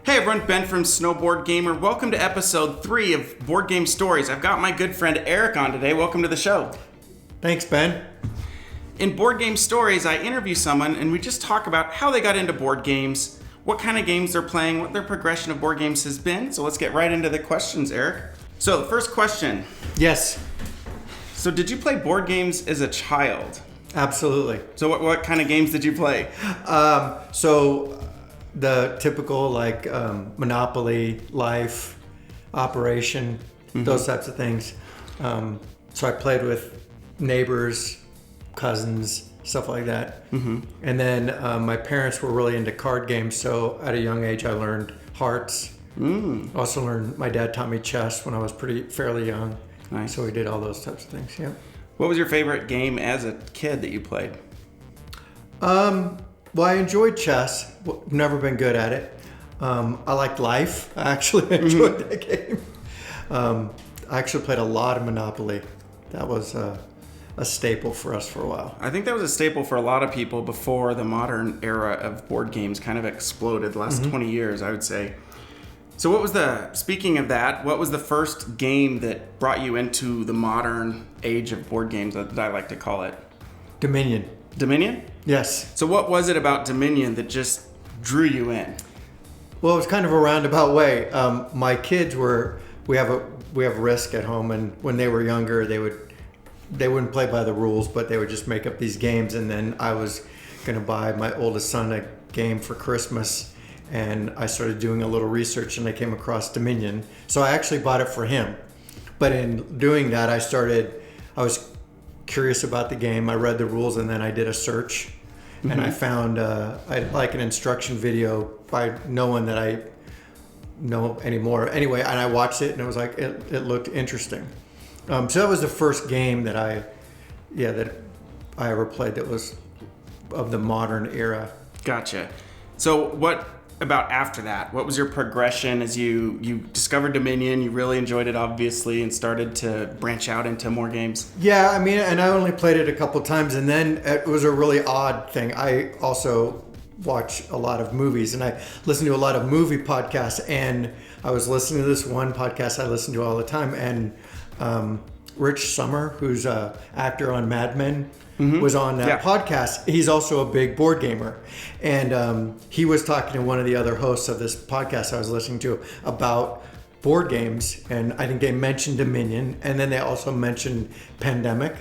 Hey everyone, Ben from Snowboard Gamer. Welcome to episode 3 of Board Game Stories. I've got my good friend Arik on today. Welcome to the show. Thanks, Ben. In Board Game Stories, I interview someone and we just talk about how they got into board games, what kind of games they're playing, what their progression of board games has been. So let's get right into the questions, Arik. So the first question. Yes, So did you play board games as a child? absolutely. So what kind of games did you play? So the typical Monopoly, Life, Operation, those types of things. So I played with neighbors, cousins, stuff like that. And then my parents were really into card games, so at a young age I learned hearts. Also learned, my dad taught me chess when I was fairly young. Nice. So we did all those types of things, yeah. What was your favorite game as a kid that you played? Well, I enjoyed chess. Never been good at it. I liked Life. I actually enjoyed that game. I actually played a lot of Monopoly. That was a staple for us for a while. I think that was a staple for a lot of people before the modern era of board games kind of exploded the last 20 years, I would say. So speaking of that, what was the first game that brought you into the modern age of board games that I like to call it? Dominion. Dominion? Yes. So what was it about Dominion that just drew you in? Well, it was kind of a roundabout way. My kids we have Risk at home, and when they were younger, they wouldn't play by the rules, but they would just make up these games. And then I was going to buy my oldest son a game for Christmas, and I started doing a little research, and I came across Dominion. So I actually bought it for him. But in doing that, I was curious about the game. I read the rules, and then I did a search, and I found an instruction video by no one that I know anymore. Anyway, and I watched it, and it was like it looked interesting. So that was the first game that I ever played that was of the modern era. Gotcha. So what about after that? What was your progression as you discovered Dominion? You really enjoyed it, obviously, and started to branch out into more games. Yeah, I mean, and I only played it a couple times, and then it was a really odd thing. I also watch a lot of movies, and I listen to a lot of movie podcasts, and I was listening to this one podcast I listen to all the time, and Rich Sommer, who's an actor on Mad Men, was on that podcast. He's also a big board gamer. And he was talking to one of the other hosts of this podcast I was listening to about board games. And I think they mentioned Dominion. And then they also mentioned Pandemic.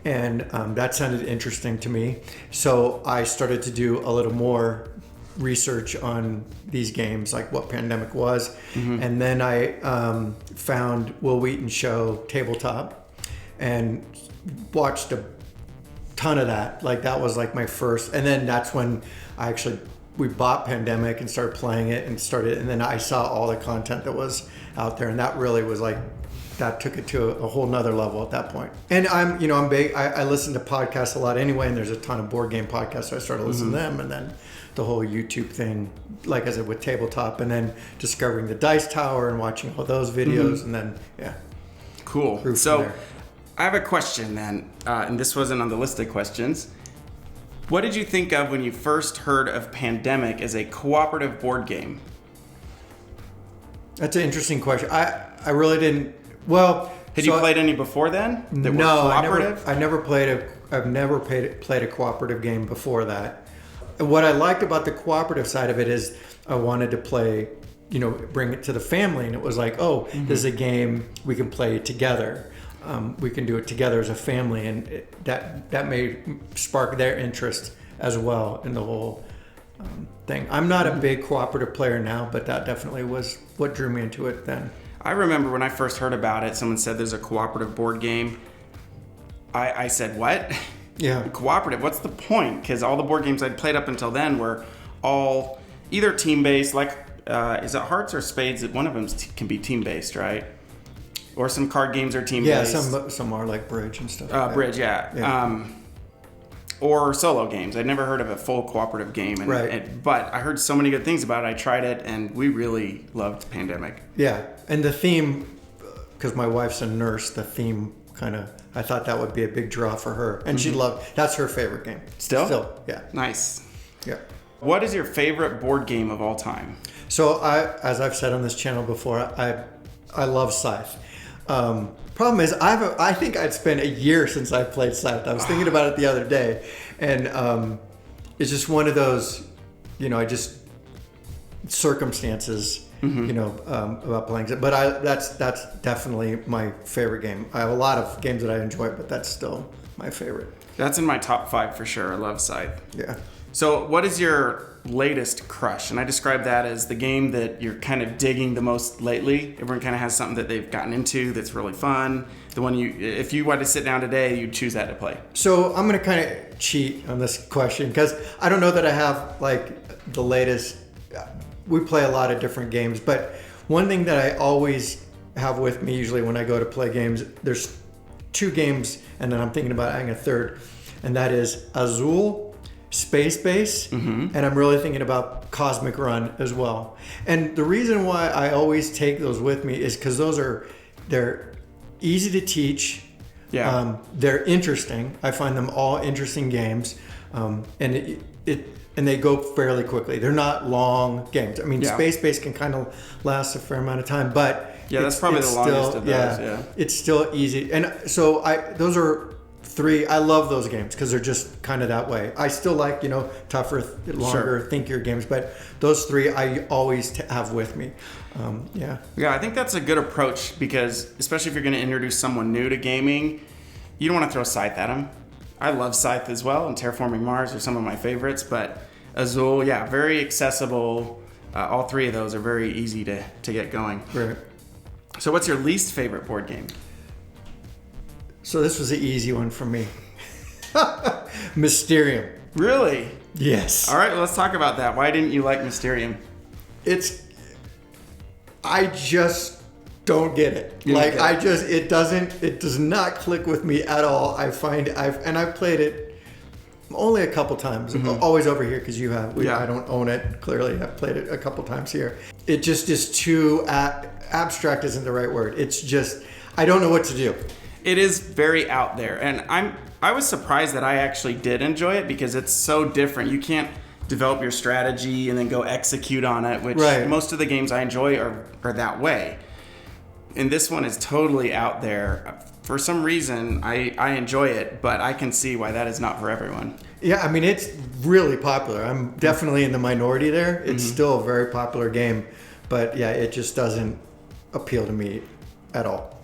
And that sounded interesting to me. So I started to do a little more research on these games, like what Pandemic was. And then I found Will Wheaton's show Tabletop and watched a ton of that. Like that was like my first, and then that's when we bought Pandemic and started playing it and then I saw all the content that was out there, and that really was like, that took it to a whole nother level at that point. And I'm big, I listen to podcasts a lot anyway, and there's a ton of board game podcasts, so I started listening to them, and then the whole YouTube thing, like I said, with Tabletop, and then discovering the Dice Tower and watching all those videos, and then, yeah. Cool. So I have a question then, and this wasn't on the list of questions. What did you think of when you first heard of Pandemic as a cooperative board game? That's an interesting question. I really didn't. Well, had you played any before then? That no, were cooperative? I've never played a cooperative game before that. And what I liked about the cooperative side of it is I wanted to play, bring it to the family, and it was like, this is a game we can play together. We can do it together as a family, and that may spark their interest as well in the whole thing. I'm not a big cooperative player now, but that definitely was what drew me into it then. I remember when I first heard about it, someone said there's a cooperative board game. I said, what? Yeah. Cooperative, what's the point? Because all the board games I'd played up until then were all either team-based, like, is it Hearts or Spades? One of them can be team-based, right? Or some card games are team-based. Yeah, some are like Bridge and stuff. Bridge, yeah. Or solo games. I'd never heard of a full cooperative game. But I heard so many good things about it. I tried it, and we really loved Pandemic. Yeah, and the theme, because my wife's a nurse, the theme kind of, I thought that would be a big draw for her. And she loved, that's her favorite game. Still? Still, yeah. Nice. Yeah. What is your favorite board game of all time? So as I've said on this channel before, I love Scythe. Problem is, I think I'd spent a year since I played Scythe. I was thinking about it the other day, and it's just one of those, circumstances, about playing it. But that's definitely my favorite game. I have a lot of games that I enjoy, but that's still my favorite. That's in my top 5 for sure. I love Scythe. Yeah. So what is your latest crush? And I describe that as the game that you're kind of digging the most lately. Everyone kind of has something that they've gotten into that's really fun. The one if you wanted to sit down today, you'd choose that to play. So I'm going to kind of cheat on this question because I don't know that I have like the latest. We play a lot of different games, but one thing that I always have with me usually when I go to play games, there's 2 games, and then I'm thinking about adding a third, and that is Azul, Space Base, and I'm really thinking about Cosmic Run as well. And the reason why I always take those with me is because they're easy to teach. Yeah. They're interesting. I find them all interesting games, and they go fairly quickly. They're not long games. I mean, Space Base can kind of last a fair amount of time, but that's probably the longest of those. Yeah, it's still easy. And so those are 3. I love those games because they're just kind of that way. I still like, tougher, longer, thinkier games, but those 3 I always have with me. Yeah, I think that's a good approach because especially if you're going to introduce someone new to gaming, you don't want to throw Scythe at them. I love Scythe as well, and Terraforming Mars are some of my favorites, but Azul, very accessible. All 3 of those are very easy to get going. Right. So what's your least favorite board game? So this was an easy one for me. Mysterium. Really? Yes. All right, well, let's talk about that. Why didn't you like Mysterium? I just don't get it. It does not click with me at all. I find I've played it only a couple times, always over here because you have. I don't own it. Clearly, I've played it a couple times here. It just is too abstract. Isn't the right word. It's just I don't know what to do. It is very out there, and I was surprised that I actually did enjoy it because it's so different. You can't develop your strategy and then go execute on it, which most of the games I enjoy are that way. And this one is totally out there. For some reason, I enjoy it, but I can see why that is not for everyone. Yeah, I mean, it's really popular. I'm definitely in the minority there. It's still a very popular game, but it just doesn't appeal to me at all.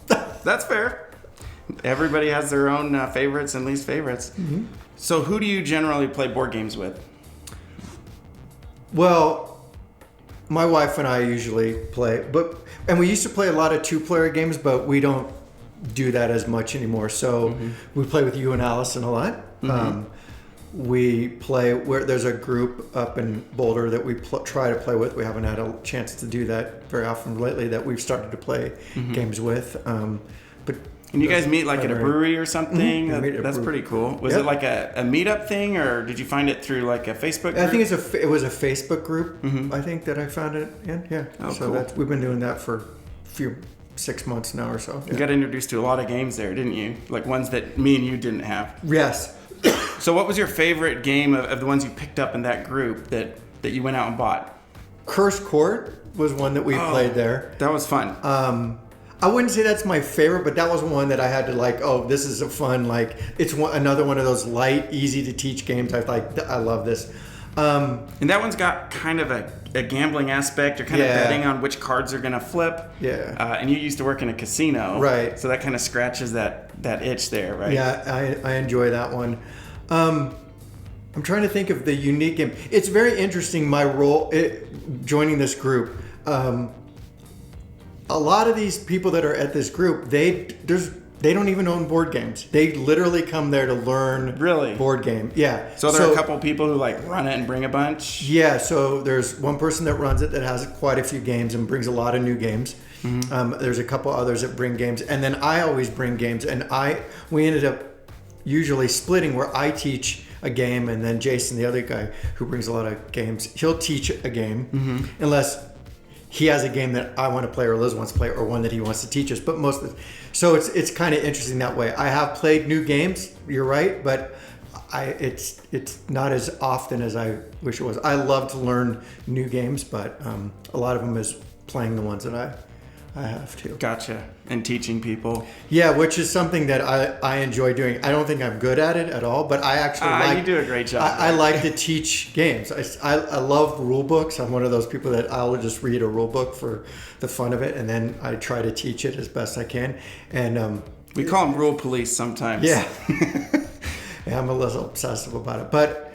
That's fair. Everybody has their own favorites and least favorites. So who do you generally play board games with? Well, my wife and I usually play, and we used to play a lot of 2-player games, but we don't do that as much anymore. So we play with you and Allison a lot. We play where there's a group up in Boulder that we try to play with. We haven't had a chance to do that very often lately that we've started to play games with. And you guys meet like at a brewery or something? That's pretty cool. Was it like a meetup thing, or did you find it through like a Facebook group? I think it was a Facebook group, I think, that I found it in. Yeah. Oh, so cool. we've been doing that for 6 months now or so. Yeah. You got introduced to a lot of games there, didn't you? Like ones that me and you didn't have. Yes. So what was your favorite game of the ones you picked up in that group that you went out and bought? Cursed Court was one that we played there. That was fun. I wouldn't say that's my favorite, but that was one that I had to this is a fun, it's another one of those light, easy to teach games. I love this. And that one's got kind of a gambling aspect. You're kind of betting on which cards are going to flip. Yeah. And you used to work in a casino. Right. So that kind of scratches that itch there, right? Yeah, I enjoy that one. I'm trying to think of the unique game. It's very interesting, my role joining this group. A lot of these people that are at this group, they don't even own board games. They literally come there to learn board game. Yeah. So there are a couple of people who run it and bring a bunch? Yeah. So there's one person that runs it that has quite a few games and brings a lot of new games. There's a couple others that bring games. And then I always bring games. And we ended up usually splitting where I teach a game and then Jason, the other guy who brings a lot of games, he'll teach a game unless he has a game that I want to play or Liz wants to play or one that he wants to teach us. But so it's kind of interesting that way. I have played new games, you're right, but it's not as often as I wish it was. I love to learn new games, but a lot of them is playing the ones that I have to. Gotcha. And teaching people. Yeah, which is something that I enjoy doing. I don't think I'm good at it at all, but I actually you do a great job. I like to teach games. I love rule books. I'm one of those people that I'll just read a rule book for the fun of it, and then I try to teach it as best I can. And we call them rule police sometimes. Yeah. Yeah, I'm a little obsessive about it, but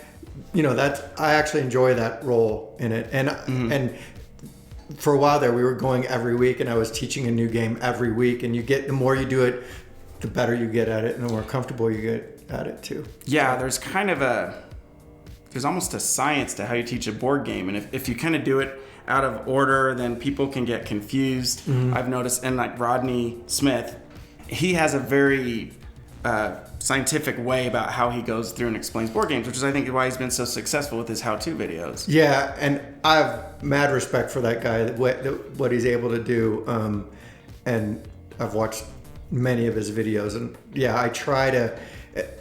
I actually enjoy that role in it. And for a while there, we were going every week, and I was teaching a new game every week. And the more you do it, the better you get at it, and the more comfortable you get at it too. Yeah, there's almost a science to how you teach a board game, and if you kind of do it out of order, then people can get confused. Mm-hmm. I've noticed, and like Rodney Smith, he has a very scientific way about how he goes through and explains board games, which is, I think, why he's been so successful with his how-to videos. Yeah, and I have mad respect for that guy, what he's able to do. And I've watched many of his videos, and yeah, I try to,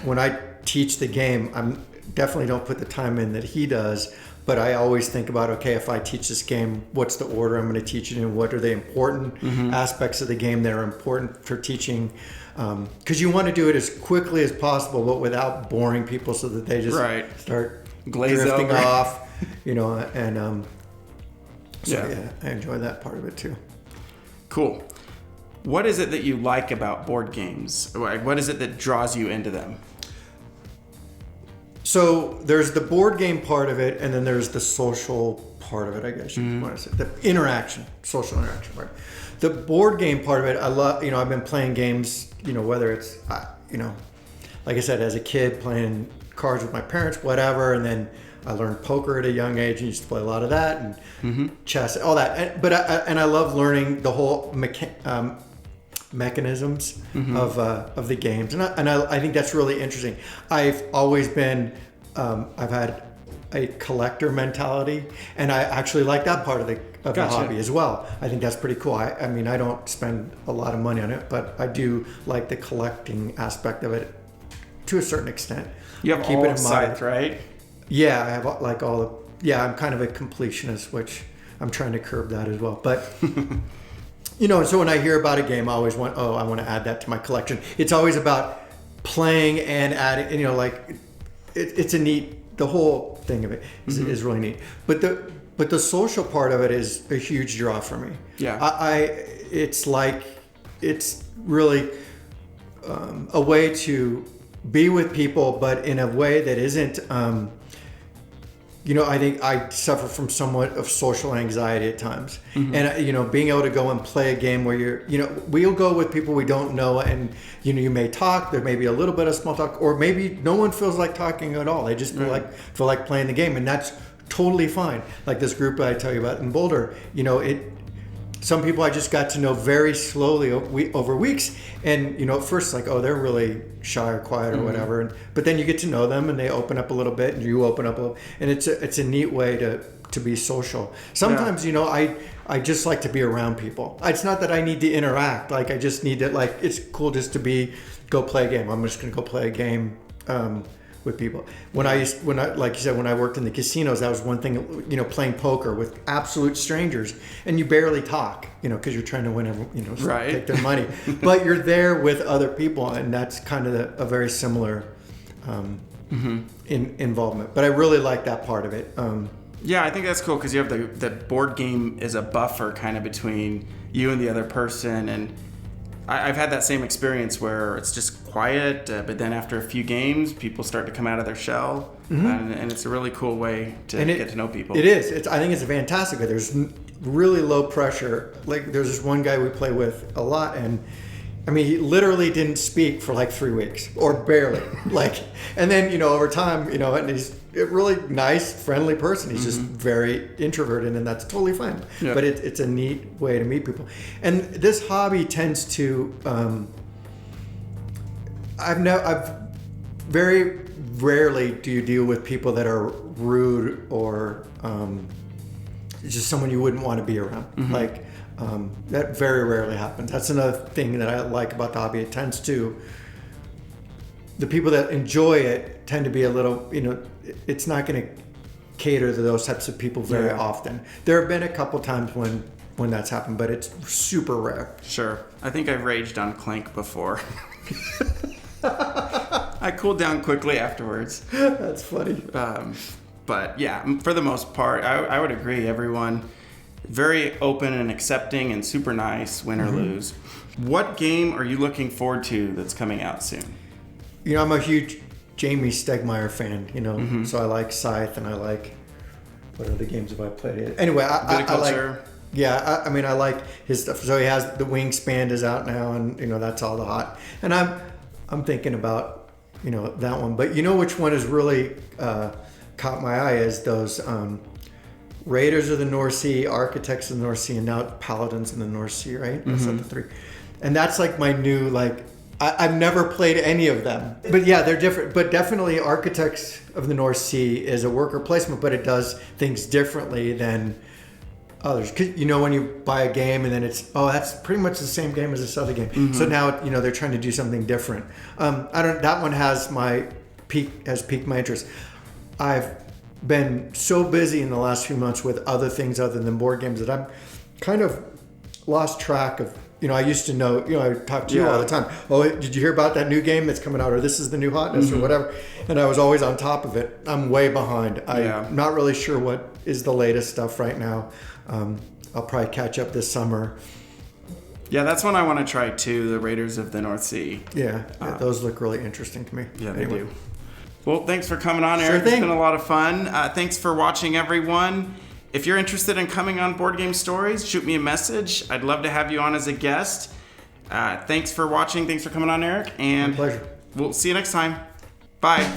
when I teach the game, I'm definitely don't put the time in that he does, but I always think about, okay, if I teach this game, what's the order I'm going to teach it in? What are the important aspects of the game that are important for teaching? Because you want to do it as quickly as possible, but without boring people, so that they just start drifting off, and I enjoy that part of it too. Cool. What is it that you like about board games? What is it that draws you into them? So there's the board game part of it, and then there's the social part of it, I guess you want to say. The social interaction part. The board game part of it, I love, I've been playing games, whether it's, like I said, as a kid, playing cards with my parents, whatever, and then I learned poker at a young age and used to play a lot of that, and chess, all that. And I love learning the whole mechanisms of the games, and I think that's really interesting. I've always been I've had a collector mentality, and I actually like that part of the hobby as well. I think that's pretty cool. I mean, I don't spend a lot of money on it, but I do like the collecting aspect of it to a certain extent. You have all sides, right? Yeah, I have like all the. Yeah, I'm kind of a completionist, which I'm trying to curb that as well, but. So when I hear about a game, I always I want to add that to my collection. It's always about playing and adding, it's a neat, the whole thing of it is really neat. But the social part of it is a huge draw for me. Yeah. It's really a way to be with people, but in a way that isn't, I think I suffer from somewhat of social anxiety at times. And, being able to go and play a game where we'll go with people we don't know, and, you may talk, there may be a little bit of small talk, or maybe no one feels like talking at all. They just feel like playing the game, and that's totally fine. Like this group I tell you about in Boulder, some people I just got to know very slowly over weeks, and at first like, they're really shy or quiet or whatever, but then you get to know them and they open up a little bit, and you open up a little, and it's a neat way to be social. Sometimes I just like to be around people. It's not that I need to interact, like I just need to, like, it's cool just to go play a game. I'm just gonna go play a game with people. When I like you said, when I worked in the casinos, that was one thing, playing poker with absolute strangers, and you barely talk, because you're trying to win take their money, but you're there with other people, and that's kind of a very similar involvement. But I really like that part of it. Yeah, I think that's cool, because you have the board game is a buffer kind of between you and the other person, and I've had that same experience where it's just quiet, but then after a few games, people start to come out of their shell, and it's a really cool way to get to know people. It is. I think it's fantastic. There's really low pressure. Like there's this one guy we play with a lot, and I mean, he literally didn't speak for like 3 weeks, or barely. And then over time, and he's a really nice, friendly person. He's just very introverted, and that's totally fine. Yeah. But it's a neat way to meet people. And this hobby tends to, I've very rarely do you deal with people that are rude or just someone you wouldn't want to be around. That very rarely happens. That's another thing that I like about the hobby. It tends to, the people that enjoy it tend to be a little, it's not going to cater to those types of people very often. There have been a couple times when that's happened, but it's super rare. Sure. I think I've raged on Clank before. I cooled down quickly afterwards. That's funny. But yeah, for the most part, I would agree. Everyone very open and accepting and super nice, win or lose. What game are you looking forward to that's coming out soon? I'm a huge Jamie Stegmaier fan, so I like Scythe and I like, what other games have I played? Anyway, I like, I mean, I like his stuff. So he has the Wingspan is out now and, that's all the hot. And I'm thinking about, that one. But which one has really caught my eye is those Raiders of the North Sea, Architects of the North Sea, and now Paladins in the North Sea, right? That's the three. And that's like my new, I've never played any of them. But yeah, they're different. But definitely Architects of the North Sea is a worker placement, but it does things differently than others. 'Cause, when you buy a game and then it's, that's pretty much the same game as this other game. So now, they're trying to do something different. That one has piqued my interest. I've been so busy in the last few months with other things other than board games that I'm kind of lost track of. I used to know, I talk to you all the time. Oh, did you hear about that new game that's coming out? Or this is the new hotness or whatever. And I was always on top of it. I'm way behind. I'm not really sure what is the latest stuff right now. I'll probably catch up this summer. Yeah, that's one I want to try too, the Raiders of the North Sea. Yeah, those look really interesting to me. Yeah, they do. Well, thanks for coming on, Arik. Sure thing. It's been a lot of fun. Thanks for watching, everyone. If you're interested in coming on Board Game Stories, shoot me a message. I'd love to have you on as a guest. Thanks for watching. Thanks for coming on, Arik. And my pleasure. We'll see you next time. Bye.